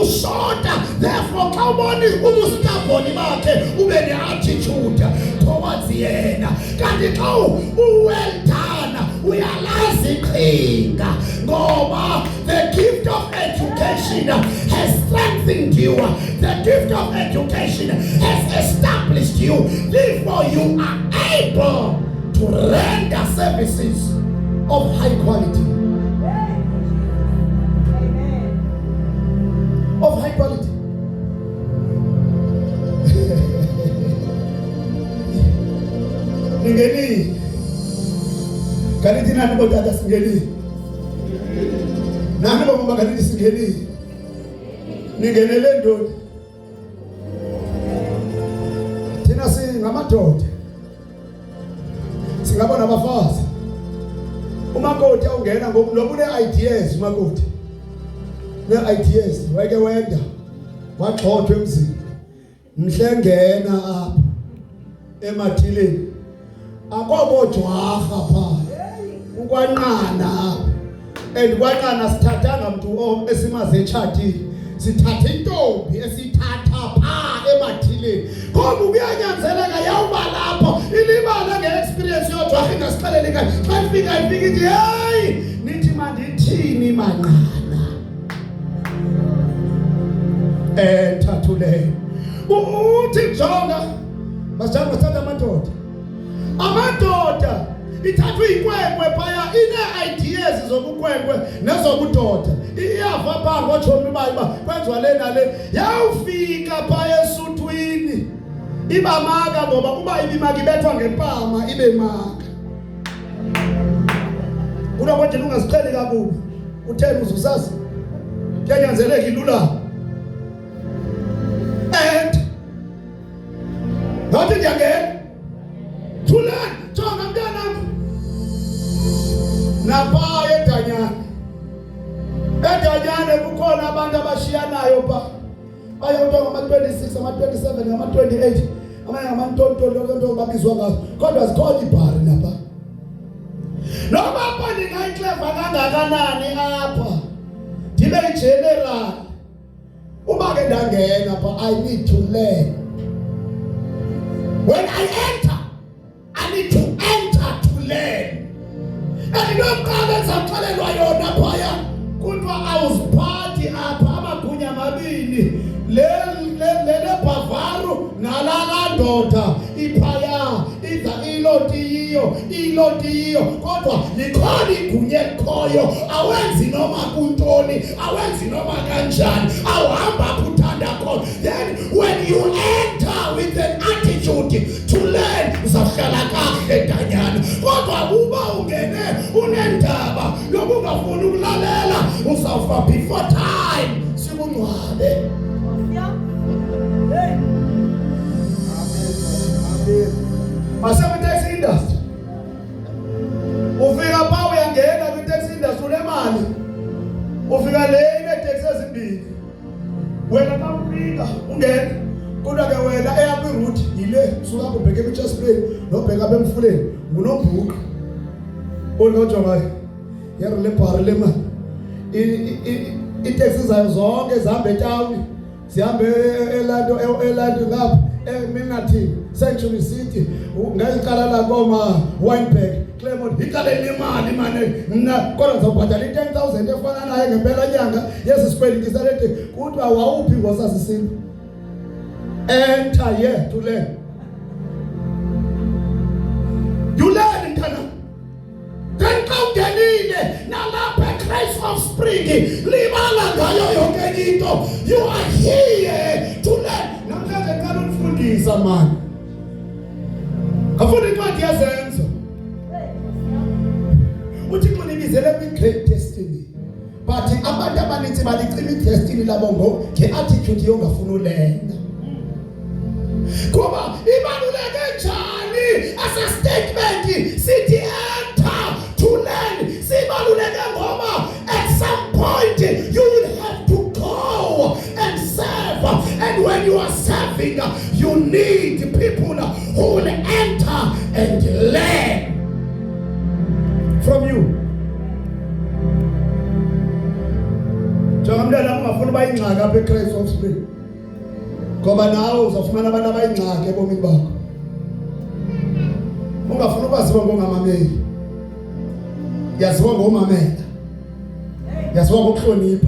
ushota, therefore xa ubona ubustubborn bakhe ube ne-attitude towards yena. Kanti xa well done uyalazi iqhinga ngoba the gift of education has strengthened you. The gift of education has established you. Therefore you are able to render services of high quality. Of high quality. Ningeni kaniti nani bodada singeni nani bomba kaniti singeni ningenele ndoni thina singamadoda singabona abafazi umakoti awungena ngoba une-ideas umakoti ne-ideas weke wenda wagxothwa emzini mhlengena apha emathileni akobojwarha phaa ukwanqana apha and kwanqana sithathanga mntu esimaze etshatile sithatha intombi esithatha phaa emathileni ngoba kuyanyanzeleka yawuba lapho ilibala nge-experience yojwarha ingasixeleli kahle xa ifika ithi heyi nithi mandithini manqana thathuleyo uthi jonga masithatha amadoda ithathwa inkwenkwe phaya ine-ideas zobunkwenkwe nezobudoda iyava phaa ngotshomi bayo uba kwenziwa le nale yawufika phaya esuthwini iba maka ngoba kuba ibimaka ibethwa ngempama ibe maka unokwendela ungaziqheli kakubi utheni uzusazi kuyanyanzeleka ilula and ngathi ndiyangena thulani jonga mntanam naphaa edanyane kukhona abantu abashiyanayo phaa bayawuto ngama-26 ama-27 ngama-28 amanye ngamantontoni babizwa ngazo kodwa zikhona ibhari napha noma apha ndingayikleva kangakanani apha ndibe igeneral uba ke ndangena pha I need to learn. When I enter I need to enter to learn. And lokuqala enzaxelelwa yona phaya kuthiwa awuziphathi apha amagunya amabini le Bavaru nalala ndoda iphaya iza ilotiyo kodwa likhona igunya elikhoyo awenzi noma kuntoni awenzi noma kanjani awuhamba apho uthanda khona. Then when you enter with an attitude to learn uzawuhlala kahle danyana, kodwa uba ungene unendaba yokuba ungafuni ukulalela uzawufa before time sikungcwabe. Masebe taxi industry ufika pha uyangena kwi-taxi industry unemali ufika le ine-taxi ezimbili wena xa ufika ungena kodwa ke wena eyakho iroute yile suka apho ubheke eChesterfield nobheka apha eMfuleni nguNobhuqa olinojongayo yero le bhari le mali itaxi zayo zonke zihamba etawuni zihambe elando ngapha eMilnerton Century City ngayicala la koma Wynberg Claremont icala lemali manje mina kodwa ngizobhadala i10,000 efana naye ngempela nyanga yesisikweliti salete kuthiwa wawuphi ngosasisini enter here to learn. You learn mntana then xa ungenile nalapha eChrist Offspring libala ngayo yonke into. You are here to learn. Namhlanje qala ukufundisa mani afuna incwadi yazenzo uThixo nibizele kwi-great destiny but abantu abaninzi balicima i-destiny labo nge-attitude yongafuna ulenza. Kuba ibaluleke njani as a statement sithi enter to learn sibaluleke ngoba at some point you will have to go and serve, and when you are serving you need people who will enter and learn from you. uba ingxaki apha eChrist Offspring, ngoba nawe uzafumana abantu abayingxaki ebomini bakho. Ungafuna ukwaziwa ngongamameli, yaziwa ngomamela, yaziwa ngokuhlonipha.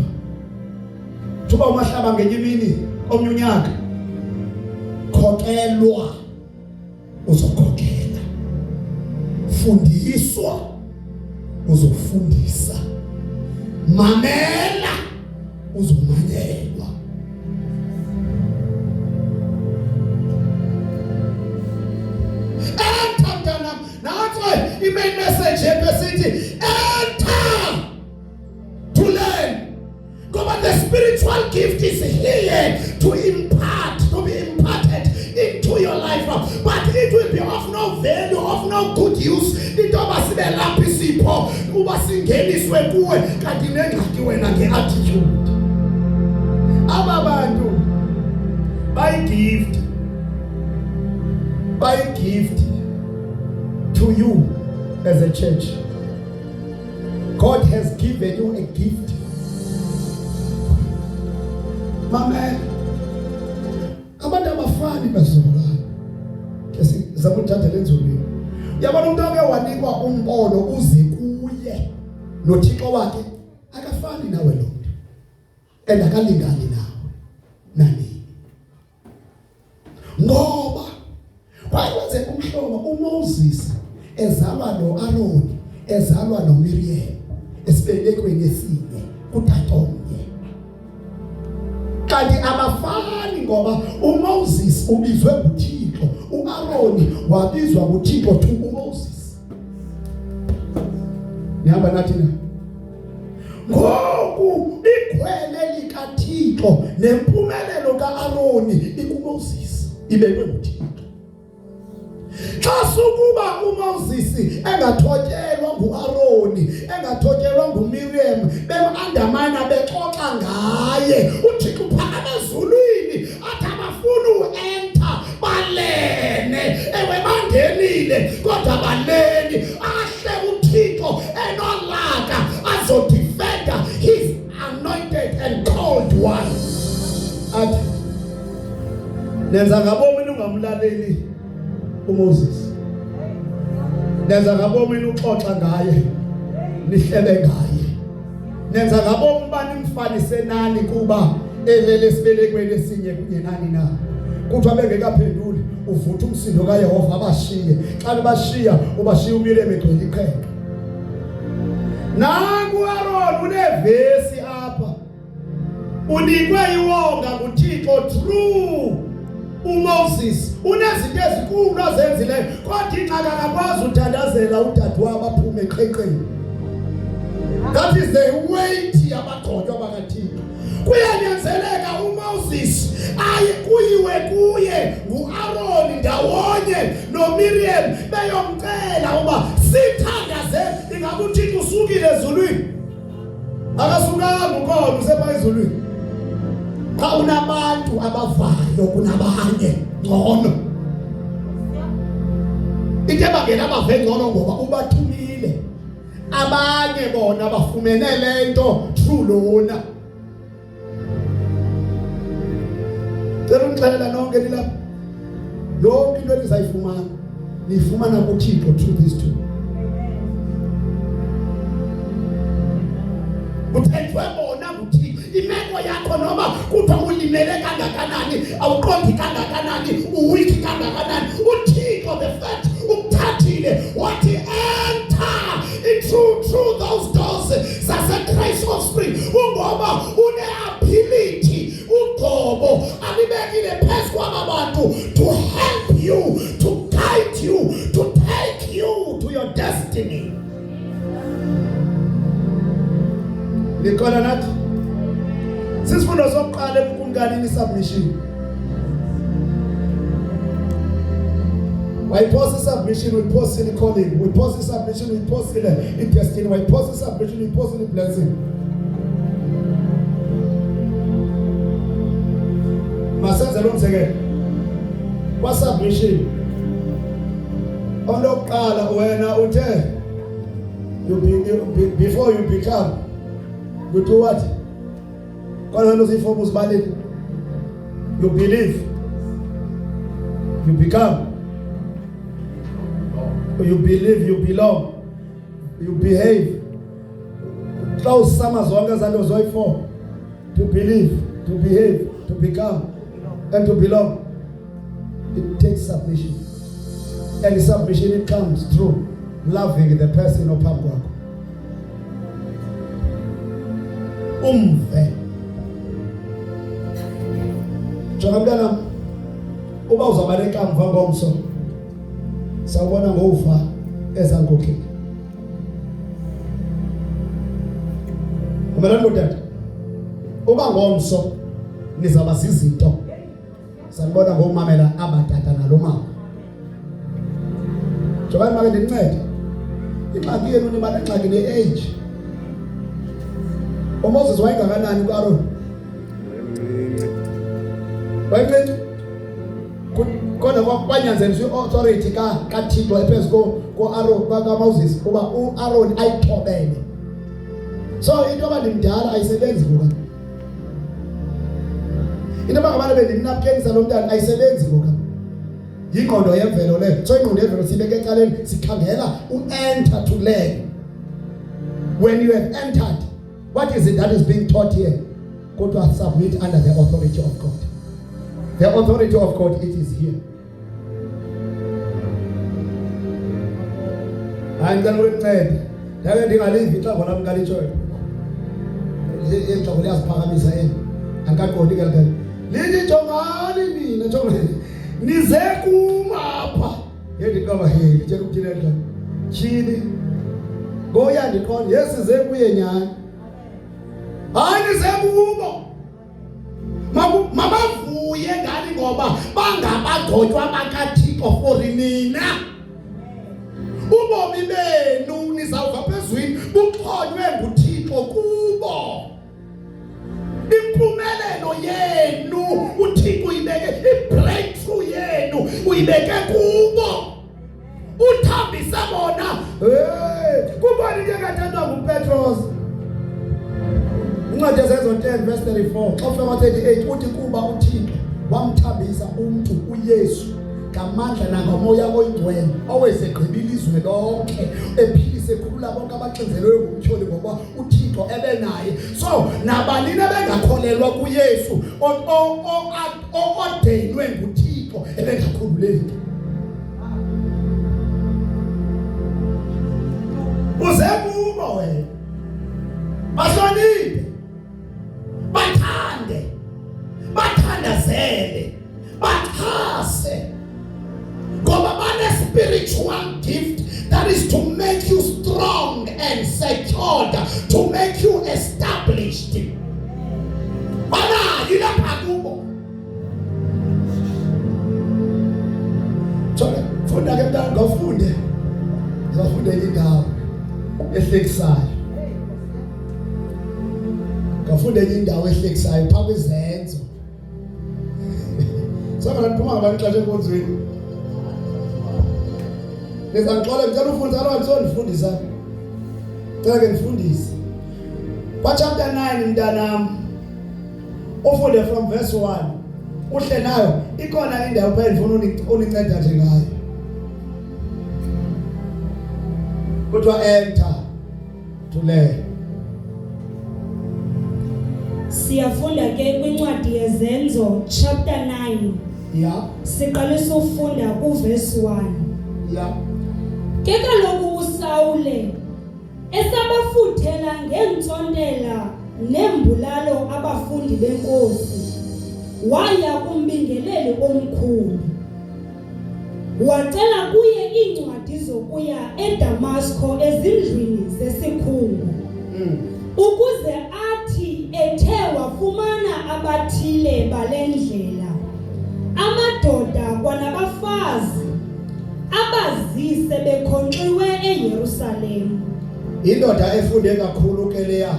Thuba umahlaba ngenye imini omnye unyaka, khokelwa uzokhokela, fundiswa uzofundisa, mamela uzomanyelwa. Main message here, enter to learn. God, the spiritual gift is here to impart, to be imparted into your life. But it will be of no value, of no good use. It will be lapisipo, ubasingeniswe kuwe kanti nengxaki wena ngeattitude. Ababantu by gift to you. As a church, God has given you a gift. Mama, abantu abafani bazalwane. Kesi zakuthatha lenzulu. Yabona umuntu ake wanikwa umbono uze kuye noThixo wakhe akafani nawe lo muntu. Endakalingani nawe. Nani? Ngoba wayenze umhlobo uMoses ezalwa noAaroni, ezalwa noMiriam, esibelekweni esinye kutatomnye. Kanti abafani ngoba uMoses ubizwe nguThixo, uAaroni wabizwa nguThixo to uMoses. Nihamba nathi na? Ngoku ikhwele likaThixo nempumelelo kaAaroni ikuMoses ibekwe nguThixo. Xa sukuba uMoses engathotyelwa nguAaroni, engathotyelwa nguMiriam, bemandamana bexoxa ngaye, uThixo phakama ezulwini athi abafuni uenter balene. Ewe bangenile kodwa baleni, ahle uThixo enolaka azodefenda his anointed and called one. Athi nenza ngabomi ungamlaleli uMoses, nenza ngabomi uxoxa ngaye, nihlebe ngaye, nenza ngabomi banimfanise nani kuba elele sibelekweni esinye kunye nani na. Kuthiwa bengekaphenduli uvutha umsindo kaYehova abashiye. Xa bashiya ubashiya uMiriam egcwele iqheke. Nangu uAaroni unevesi apha, unikwe iwonga nguThixo through uMoses. Unezinto ezinkulu azenzileyo kodwa ingxaki akakwazi uthandazela udadewabo aphume eqheqeni. That is the weight yabagqotywa bakaThixo. Kuyanyanzeleka uMoses aye kuyiwe kuye nguAaroni ndawonye noMiriam beyomcela uba sithandaze. Ingabe uThixo usukile ezulwini? Akasukanga ukhona usepha ezulwini. Xa unabantu abavayo kunabanye ngcono, into ebangela abave ngcono ngoba ubathumile. Abanye bona bafumene lento through lona. Cela ungixelela nonke nilapha, yonke into enizayifumana niyifumana kuThixo through these two. Uthethwe bona nguThixo. Imeko yakho noma kuthiwa ulimele kangakanani, awuqondi kangakanani, uwiki kangakanani, uThixo the fact ukuthathile wathi enter through those doors zaseChrist Offspring. Ungoba une-ability, uqobo alibekile phezu kwabantu to help you, to guide you, to take you to your destiny. Nikhona nathi sisifundo sokuqala ebukumkanini submission. We pause submission, we pause in calling, we pause submission, we pause in destiny, we pause submission, we pause in blessing. Masenze lo mzekelo wa submission. Onokuqala wena uthe before you become, you do what? Kona no sifomu uzibaleni. You believe. You become. You believe, you belong. You behave. Close sama zonke zanto zoyi4. To believe, to behave, to become, and to belong. It takes submission. And submission, it comes through loving the person ophambi kwakho. Umve. Njengamntana uba uzaba nenkamva ngomso. Sawubona ngofa ezankokheli. Umela ndoda. Uba ngomso nizaba sizinto. Sanibona ngomamela abatata nalomama. Njengoba manje ndincede. Ingxaki yenu nibana ingxaki ne-age. Moses wayengakanani ku-Aaron? Wayencinci. Kodwa kwanyanzeliswa i-authority kaThixo ephezu ko-Aaron kaMoses kuba u-Aaron ayithobele. So into abandimdala ayisebenzi ngoku. Into abangabana bendimnapkenisa lo mntana ayisebenzi ngoku. Yingqondo yemvelo le. So ingqondo yemvelo sibeke ecaleni sikhangela u-enter to learn. When you have entered, what is it that is being taught here? Go to submit under the authority of God. The authority of God, it is here. And then we said, "Dawe ndingalivi xa bona mkalichoyo." Yexoko liyaziphakamisa yena. Akaqondi kahle. Lithi jongani mina jongani. Nize kumapha. Yethi kaba hey, ngitshela ukuthina la. Chini. Ngoya ndiqonda, yes size kuye nyani. Hayi nize kubo. Mabavuye ngani ngoba bangabagqotywa bakaThixo for nina. Ubomi benu nizawuva phezulu buxhonywe nguThixo kubo. Impumelelo yenu uThixo uyibeke, i-breakthrough yenu uyibeke kubo. Uthambisa bona. Kubani ke kathethwa nguPetros. Incwadi yasenzo 10 verse 34 xa ufika 38 uthi kuba uThixo wamthambisa umuntu uYesu ngamandla nangomoya oyingcwele owezegqibile izwe lonke ephilise ekhulula bonke abaxinzelwe ngumtyholi ngoba uThixo ebenaye. So nabanini bengakholelwa kuYesu odenwe nguThixo ebengakhululeki. Uze kubo wena bahloniphe, bathande, bathandazele, baxhase ngoba bane spiritual gift that is to make you strong and secured, to make you established. Bana yilapha kubo. Sorry, funda ke mntana ngofunde. Uzafunda indawo ehlekisayo. Ngafunda indawo ehlekisayo phambi kwezenzo. Saka liphuma ngabantu xa enkonzweni. Ngizanixola ngicela ufundisa abantu sondifundisa. Cela ke ngifundise. Kwa chapter 9 mntanami. Ufunde from verse 1. Uhle nayo ikona indawo phela ngifuna uninceda nje ngayo. Kodwa enter to learn. Siyafunda ke kwincwadi yezenzo chapter 9. Yeah. Siqalisa ufunda kuverse 1. Yeah. Ke kaloku uSawule esabafuthela ngentsontela nembulalo abafundi benkosi waya kumbingeleli omkhulu wacela kuye iincwadi zokuya eDamasko ezindlwini zesikhungu ukuze athi ethe wafumana abathile balendlela amadoda kwanabafazi abazise bekhonxiwe eYerusalem. Indoda efunde kakhulu ke leya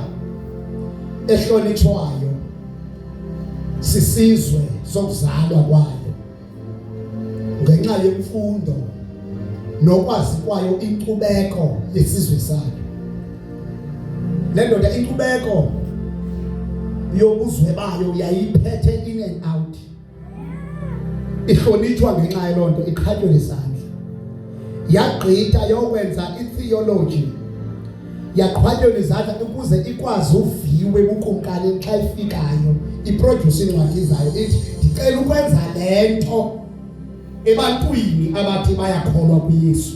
ehlonitshwayo sisizwe sokuzalwa kwayo ngenxa yemfundo nokwazi kwayo inkcubeko yesizwe sayo. Le ndoda inkcubeko yobuzwe bayo yayiphethe in and out. Ihlonitshwa ngenxa yalonto, iqhatywe lesandla. Yagqitha yokwenza itheology. Yaqhwatywa nezandla ukuze ikwazi uviwe bukumkani xa ifikayo. Iproduce incwadi zayo ithi ndicela ukwenza lento ebantwini abathi bayakholwa kuYesu.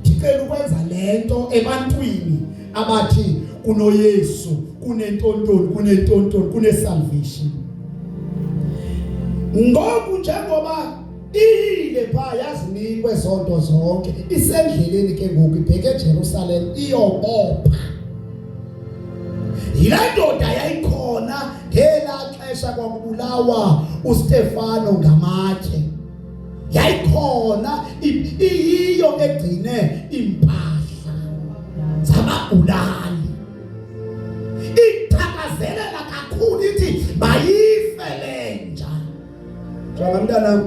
Ndicela ukwenza lento ebantwini abathi kunoYesu, kunentontoni, kune-salvation. Ngoku njengoba iyile pha yazinikwe zonto zonke, isendleleni ke ngoku ibheke eJerusalem iyobopha. Yile ndoda yayikhona ngela xesha kwakubulawa uStefano ngamatye. Yayikhona iyiyo egcine impahla zababulali. Ithakazelela kakhulu ithi mayife lenja. Jonga mntana,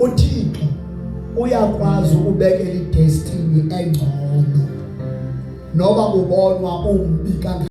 uThixo uyakwazi ukubekela idestiny engcono noba ubonwa umbi kangaka.